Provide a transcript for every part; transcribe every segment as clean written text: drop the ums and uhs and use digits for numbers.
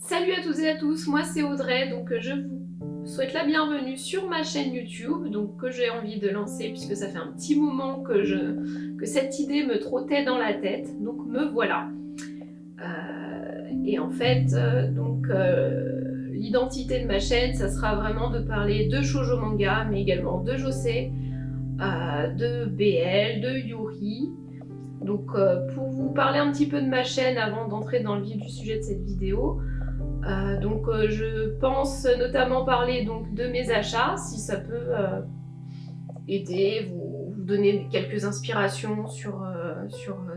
Salut à toutes et à tous, moi c'est Audrey, donc je vous souhaite la bienvenue sur ma chaîne YouTube, donc que j'ai envie de lancer puisque ça fait un petit moment que cette idée me trottait dans la tête, donc me voilà. Et en fait, l'identité de ma chaîne, ça sera vraiment de parler de shoujo manga, mais également de josei, de BL, de yuri. Donc pour vous parler un petit peu de ma chaîne avant d'entrer dans le vif du sujet de cette vidéo, je pense notamment parler donc de mes achats, si ça peut aider, vous donner quelques inspirations sur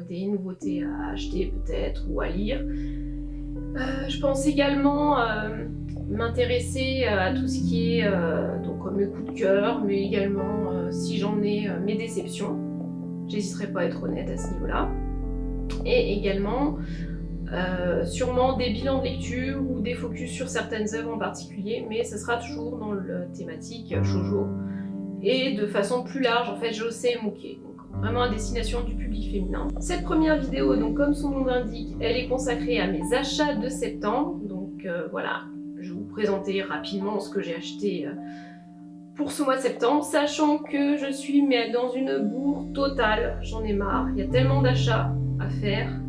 des nouveautés à acheter peut-être ou à lire. Je pense également m'intéresser à tout ce qui est mes coups de cœur, mais également si j'en ai mes déceptions. J'hésiterai pas à être honnête à ce niveau-là. Et également sûrement des bilans de lecture ou des focus sur certaines œuvres en particulier, mais ça sera toujours dans le thématique shoujo et de façon plus large, en fait, josei et moké, donc vraiment à destination du public féminin. Cette première vidéo, donc comme son nom l'indique, elle est consacrée à mes achats de septembre, donc voilà, je vais vous présenter rapidement ce que j'ai acheté pour ce mois de septembre, sachant que je suis dans une bourre totale, j'en ai marre, il y a tellement d'achats à faire.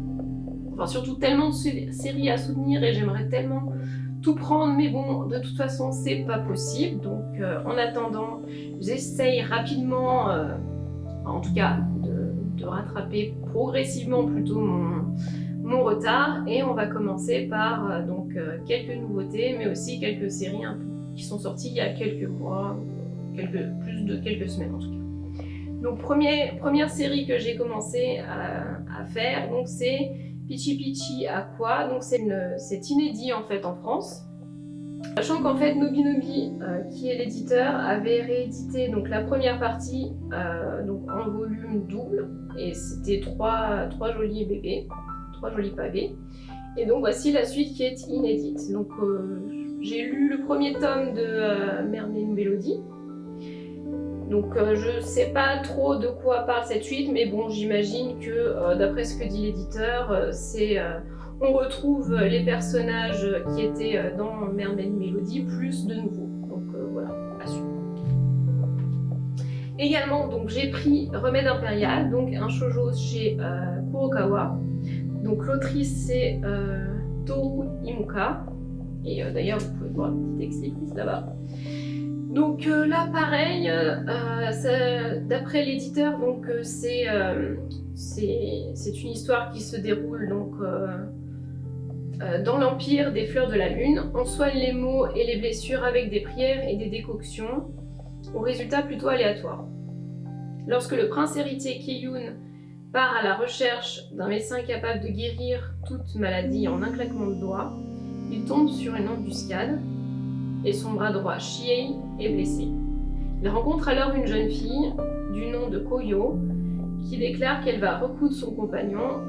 Enfin, surtout tellement de séries à soutenir et j'aimerais tellement tout prendre, mais bon, de toute façon, c'est pas possible. Donc, en attendant, j'essaye rapidement, en tout cas, de rattraper progressivement plutôt mon retard. Et on va commencer par quelques nouveautés, mais aussi quelques séries qui sont sorties il y a quelques mois, plus de quelques semaines en tout cas. Donc, première série que j'ai commencé à faire, donc c'est Peachy Peachy Aqua, donc c'est inédit en fait en France. Sachant qu'en fait Nobinobi, qui est l'éditeur, avait réédité donc la première partie en volume double, et c'était trois jolis bébés, 3 jolis pavés. Et donc voici la suite qui est inédite. Donc j'ai lu le premier tome de Mermaid Melody. Donc je sais pas trop de quoi parle cette suite, mais bon, j'imagine que d'après ce que dit l'éditeur, on retrouve les personnages qui étaient dans Mermaid Melody plus de nouveaux. Donc voilà, à suivre. Également, donc j'ai pris Remède Impérial, donc un shoujo chez Kurokawa. Donc l'autrice c'est Toru Imuka, et d'ailleurs vous pouvez voir le petit texte écrit là-bas. Donc là, pareil, d'après l'éditeur, c'est une histoire qui se déroule dans l'Empire des Fleurs de la Lune. On soigne les maux et les blessures avec des prières et des décoctions, aux résultats plutôt aléatoires. Lorsque le prince héritier Keyun part à la recherche d'un médecin capable de guérir toute maladie en un claquement de doigts, il tombe sur une embuscade, et son bras droit, Shiei, est blessé. Il rencontre alors une jeune fille du nom de Koyo qui déclare qu'elle va recoudre son compagnon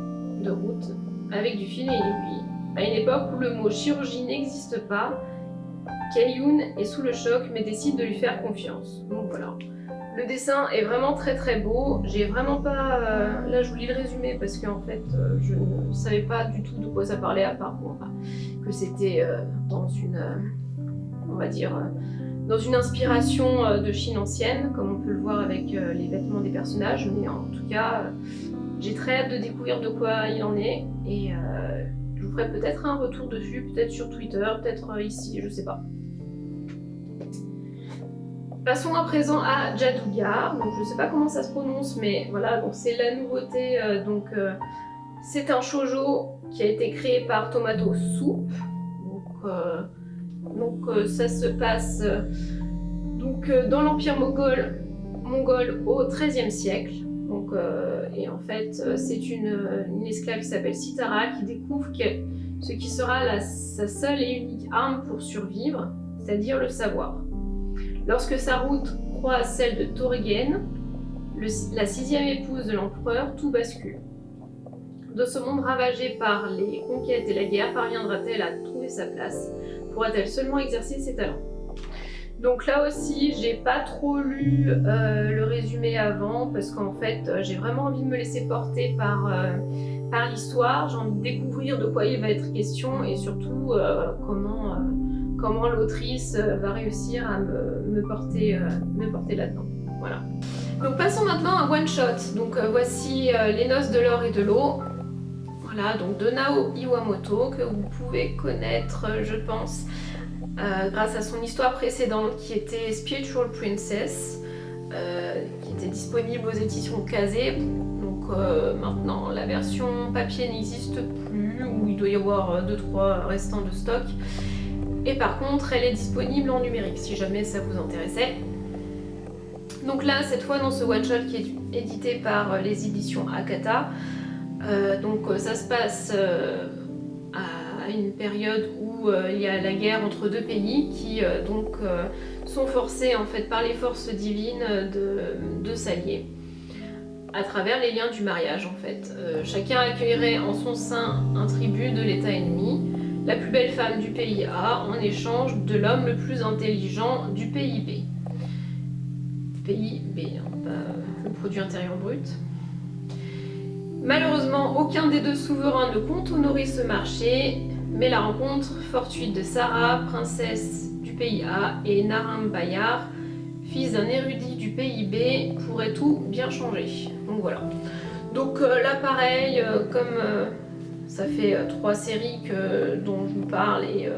de route avec du fil et une aiguille. À une époque où le mot chirurgie n'existe pas, Keyun est sous le choc mais décide de lui faire confiance. Donc voilà. Le dessin est vraiment très très beau. J'ai vraiment pas... là je vous lis le résumé parce qu'en fait je ne savais pas du tout de quoi ça parlait à part que c'était dans une... on va dire, dans une inspiration de Chine ancienne, comme on peut le voir avec les vêtements des personnages, mais en tout cas, j'ai très hâte de découvrir de quoi il en est, et je vous ferai peut-être un retour dessus, peut-être sur Twitter, peut-être ici, je sais pas. Passons à présent à Jadugar, donc je sais pas comment ça se prononce, mais voilà, donc c'est la nouveauté, c'est un shoujo qui a été créé par Tomato Soup, donc ça se passe dans l'Empire mongol au XIIIe siècle. Donc, et en fait, c'est une esclave qui s'appelle Sitara qui découvre ce qui sera sa seule et unique arme pour survivre, c'est-à-dire le savoir. Lorsque sa route croise celle de Torrigen, la 6e épouse de l'empereur, tout bascule. Dans ce monde ravagé par les conquêtes et la guerre, parviendra-t-elle à trouver sa place? Pourra-t-elle seulement exercer ses talents? Donc là aussi, j'ai pas trop lu le résumé avant parce qu'en fait, j'ai vraiment envie de me laisser porter par par l'histoire, j'ai envie de découvrir de quoi il va être question et surtout comment l'autrice va réussir à me porter là-dedans. Voilà. Donc passons maintenant à One Shot. Donc voici Les Noces de l'or et de l'eau. Voilà, donc de Nao Iwamoto, que vous pouvez connaître, je pense, grâce à son histoire précédente qui était Spiritual Princess, qui était disponible aux éditions Kazé. Donc maintenant la version papier n'existe plus, ou il doit y avoir 2-3 restants de stock. Et par contre elle est disponible en numérique si jamais ça vous intéressait. Donc là cette fois dans ce one shot qui est édité par les éditions Akata, donc ça se passe à une période où il y a la guerre entre deux pays qui sont forcés en fait par les forces divines de s'allier à travers les liens du mariage en fait. Chacun accueillerait en son sein un tribut de l'état ennemi, la plus belle femme du pays A en échange de l'homme le plus intelligent du pays B. Pays B, hein, pas le produit intérieur brut. Malheureusement, aucun des deux souverains ne compte honorer ce marché, mais la rencontre fortuite de Sarah, princesse du pays A, et Naram Bayar, fils d'un érudit du pays B, pourrait tout bien changer. Donc voilà. Donc là pareil, comme ça fait 3 séries dont je vous parle, et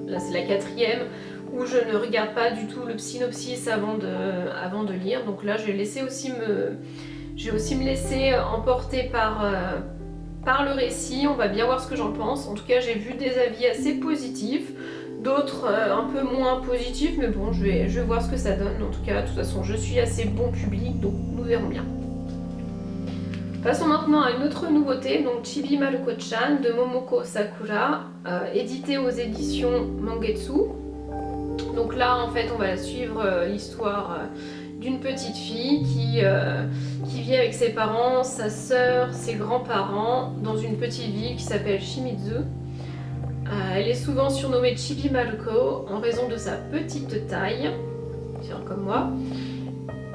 là c'est la 4e, où je ne regarde pas du tout le synopsis avant de lire. Donc là je vais aussi me laisser emporter par le récit. On va bien voir ce que j'en pense. En tout cas j'ai vu des avis assez positifs, d'autres un peu moins positifs, mais bon je vais voir ce que ça donne. En tout cas de toute façon je suis assez bon public, donc nous verrons bien. Passons maintenant à une autre nouveauté, donc Chibi Maruko-chan de Momoko Sakura, édité aux éditions Mangetsu. Donc là en fait on va suivre l'histoire d'une petite fille qui vit avec ses parents, sa sœur, ses grands-parents dans une petite ville qui s'appelle Shimizu. Elle est souvent surnommée Chibi Maruko en raison de sa petite taille, comme moi.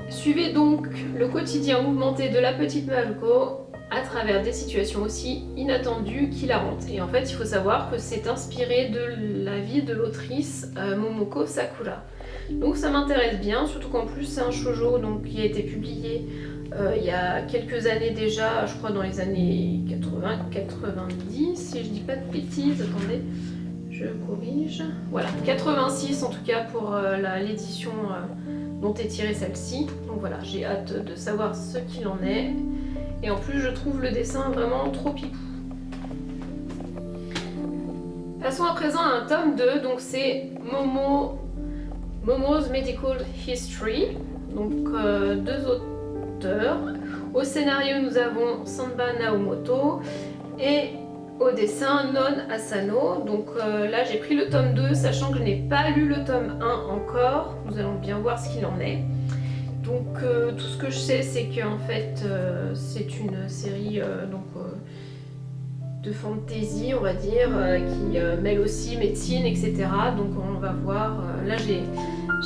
Suivez donc le quotidien mouvementé de la petite Maruko à travers des situations aussi inattendues qui la hantent. Et en fait, il faut savoir que c'est inspiré de la vie de l'autrice Momoko Sakura. Donc ça m'intéresse bien, surtout qu'en plus c'est un shoujo donc, qui a été publié il y a quelques années déjà, je crois dans les années 80-90, si je dis pas de bêtises, attendez, je corrige. Voilà, 86 en tout cas pour l'édition dont est tirée celle-ci. Donc voilà, j'ai hâte de savoir ce qu'il en est. Et en plus je trouve le dessin vraiment trop pipou. Passons à présent à un tome 2, donc c'est Momo's Medical History, donc 2 auteurs. Au scénario nous avons Sanba Naomoto et au dessin Non Asano. Donc là j'ai pris le tome 2 sachant que je n'ai pas lu le tome 1 encore, nous allons bien voir ce qu'il en est. Donc tout ce que je sais c'est qu'en fait c'est une série de fantasy on va dire, qui mêle aussi médecine etc. Donc on va voir, là j'ai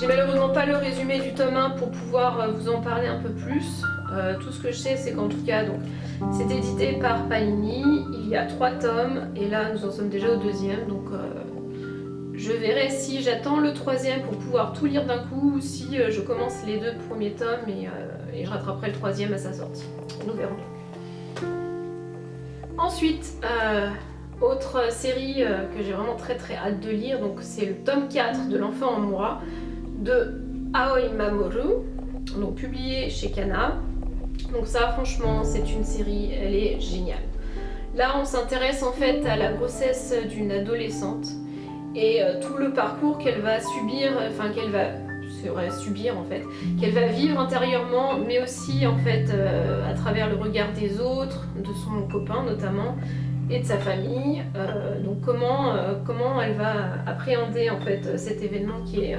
malheureusement pas le résumé du tome 1 pour pouvoir vous en parler un peu plus. Tout ce que je sais c'est qu'en tout cas c'est édité par Panini, il y a 3 tomes et là nous en sommes déjà au 2e, donc je verrai si j'attends le 3e pour pouvoir tout lire d'un coup ou si je commence les 2 premiers tomes et je rattraperai le 3e à sa sortie. Nous verrons. Ensuite, autre série que j'ai vraiment très hâte de lire, donc c'est le tome 4 de L'Enfant en moi de Aoi Mamoru, donc publié chez Kana. Donc ça franchement c'est une série, elle est géniale. Là on s'intéresse en fait à la grossesse d'une adolescente et tout le parcours qu'elle va subir, enfin qu'elle va subir en fait, qu'elle va vivre intérieurement, mais aussi en fait à travers le regard des autres, de son copain notamment, et de sa famille. Donc comment elle va appréhender en fait cet événement qui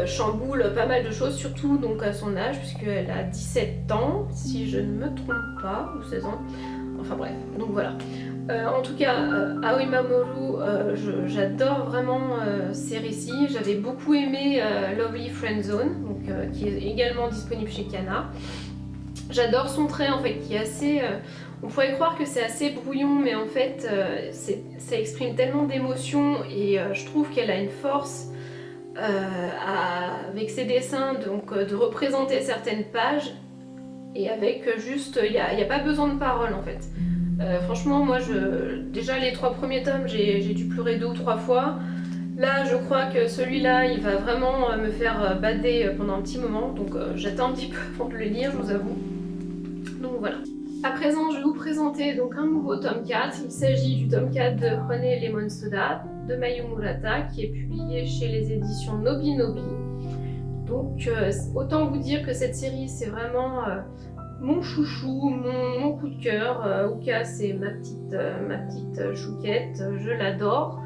chamboule pas mal de choses, surtout donc à son âge, puisqu'elle a 17 ans, si je ne me trompe pas, ou 16 ans, enfin bref, donc voilà. En tout cas, Aoi Mamoru, j'adore vraiment ses récits. J'avais beaucoup aimé Lovely Friend Zone, donc, qui est également disponible chez Kana. J'adore son trait en fait, qui est assez, On pourrait croire que c'est assez brouillon, mais en fait, ça exprime tellement d'émotions et je trouve qu'elle a une force avec ses dessins, donc de représenter certaines pages et avec juste, il n'y a pas besoin de paroles en fait. Franchement, moi, déjà les 3 premiers tomes, j'ai dû pleurer 2 ou 3 fois. Là, je crois que celui-là, il va vraiment me faire bader pendant un petit moment, donc j'attends un petit peu avant de le lire, je vous avoue. Donc voilà. À présent, je vais vous présenter donc un nouveau tome 4. Il s'agit du tome 4 de René Lemon Soda de Mayu Murata, qui est publié chez les éditions Nobinobi. Donc autant vous dire que cette série, c'est vraiment mon chouchou, mon coup de cœur. Uka, c'est ma petite chouquette, je l'adore.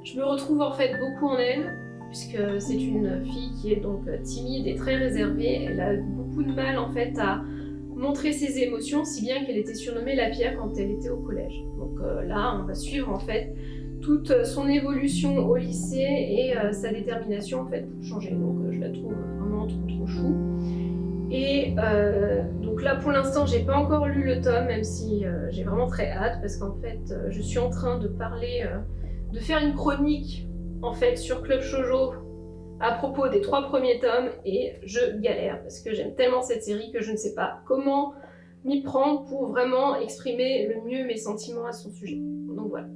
Je me retrouve en fait beaucoup en elle, puisque c'est une fille qui est donc timide et très réservée. Elle a beaucoup de mal en fait à montrer ses émotions, si bien qu'elle était surnommée la pierre quand elle était au collège. Donc là, on va suivre en fait toute son évolution au lycée et sa détermination en fait pour changer. Donc je la trouve vraiment trop chou. Et donc là, pour l'instant, j'ai pas encore lu le tome, même si j'ai vraiment très hâte, parce qu'en fait, je suis en train de parler, de faire une chronique en fait sur Club Shoujo à propos des 3 premiers tomes et je galère parce que j'aime tellement cette série que je ne sais pas comment m'y prendre pour vraiment exprimer le mieux mes sentiments à son sujet. Donc voilà.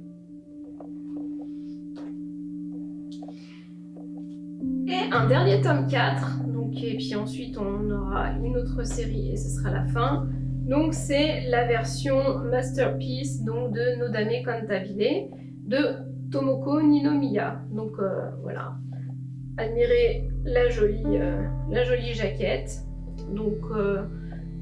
Et un dernier tome 4, donc, et puis ensuite on aura une autre série et ce sera la fin. Donc c'est la version Masterpiece donc, de Nodame Cantabile de Tomoko Ninomiya. Donc voilà. Admirez la jolie jaquette. Donc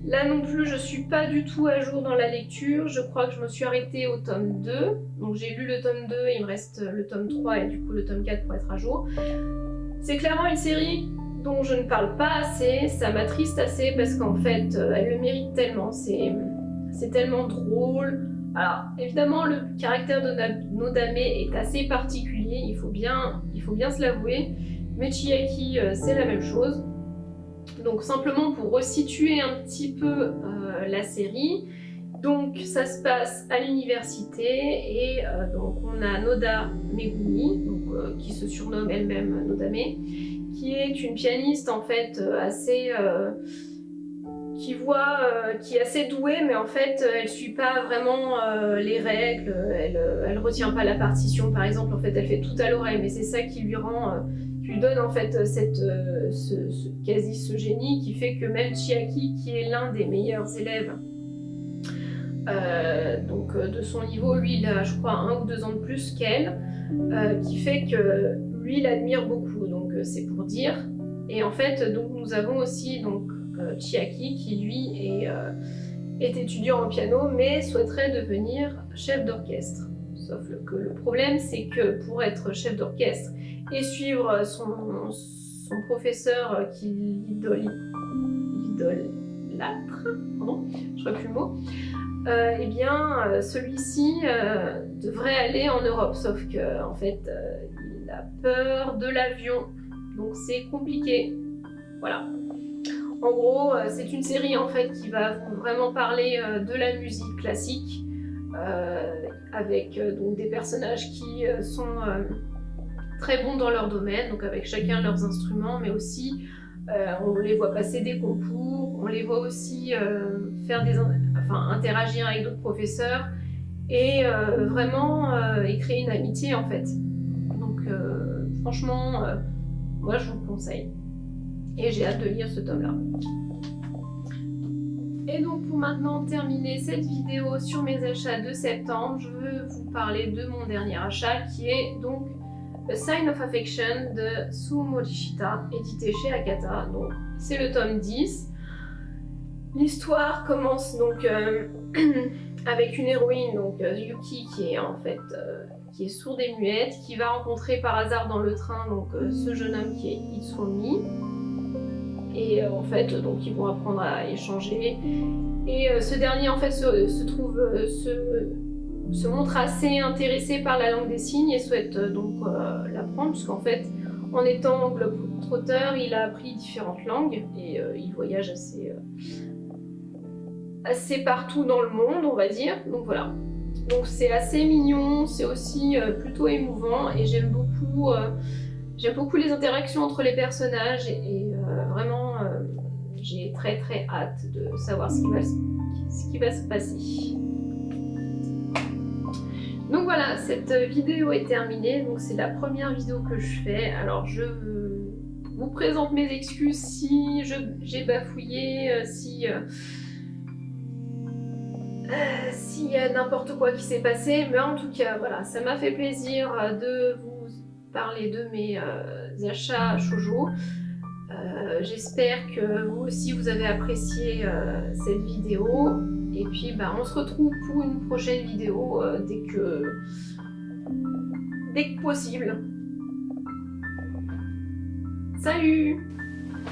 là non plus, je suis pas du tout à jour dans la lecture. Je crois que je me suis arrêtée au tome 2. Donc j'ai lu le tome 2 et il me reste le tome 3 et du coup le tome 4 pour être à jour. C'est clairement une série dont je ne parle pas assez. Ça m'attriste assez parce qu'en fait, elle le mérite tellement. C'est tellement drôle. Alors évidemment, le caractère de Nodame est assez particulier. Il faut bien se l'avouer. Mais Chiaki, c'est la même chose. Donc simplement pour resituer un petit peu la série, donc ça se passe à l'université et donc on a Noda Megumi, donc, qui se surnomme elle-même Nodame, qui est une pianiste en fait assez qui est assez douée, mais en fait elle suit pas vraiment les règles, elle retient pas la partition par exemple, en fait elle fait tout à l'oreille, mais c'est ça qui lui donne en fait ce génie qui fait que même Chiaki, qui est l'un des meilleurs élèves de son niveau, lui il a je crois 1 ou 2 ans de plus qu'elle, qui fait que lui il admire beaucoup, donc c'est pour dire. Et en fait donc nous avons aussi donc Chiaki qui lui est étudiant en piano mais souhaiterait devenir chef d'orchestre. Sauf que le problème c'est que pour être chef d'orchestre et suivre son professeur qui l'idolâtre, pardon, je ne plus le mot, eh bien celui-ci devrait aller en Europe, sauf que en fait il a peur de l'avion, donc c'est compliqué. Voilà. En gros, c'est une série en fait qui va vraiment parler de la musique classique, avec donc des personnages qui sont très bons dans leur domaine, donc avec chacun leurs instruments, mais aussi on les voit passer des concours, on les voit aussi interagir avec d'autres professeurs et vraiment et créer une amitié en fait. Donc franchement, moi je vous le conseille. Et j'ai hâte de lire ce tome-là. Et donc pour maintenant terminer cette vidéo sur mes achats de septembre, je veux vous parler de mon dernier achat qui est donc A Sign of Affection de Suo Morishita, édité chez Akata. Donc c'est le tome 10. L'histoire commence donc avec une héroïne, donc Yuki, qui est en fait qui est sourde et muette, qui va rencontrer par hasard dans le train donc ce jeune homme qui est Itsuomi. Et en fait, donc ils vont apprendre à échanger. Et ce dernier en fait se montre assez intéressé par la langue des signes et souhaite donc l'apprendre, puisqu'en fait, en étant globe-trotteur, il a appris différentes langues et il voyage assez partout dans le monde, on va dire. Donc voilà. Donc c'est assez mignon, c'est aussi plutôt émouvant et j'aime beaucoup les interactions entre les personnages et vraiment j'ai très très hâte de savoir ce qui va se passer. Donc voilà, cette vidéo est terminée, donc c'est la première vidéo que je fais. Alors je vous présente mes excuses si j'ai bafouillé, s'il y a n'importe quoi qui s'est passé, mais en tout cas, voilà, ça m'a fait plaisir de vous parler de mes achats shoujo. J'espère que vous aussi vous avez apprécié cette vidéo. Et puis bah, on se retrouve pour une prochaine vidéo dès que possible. Salut!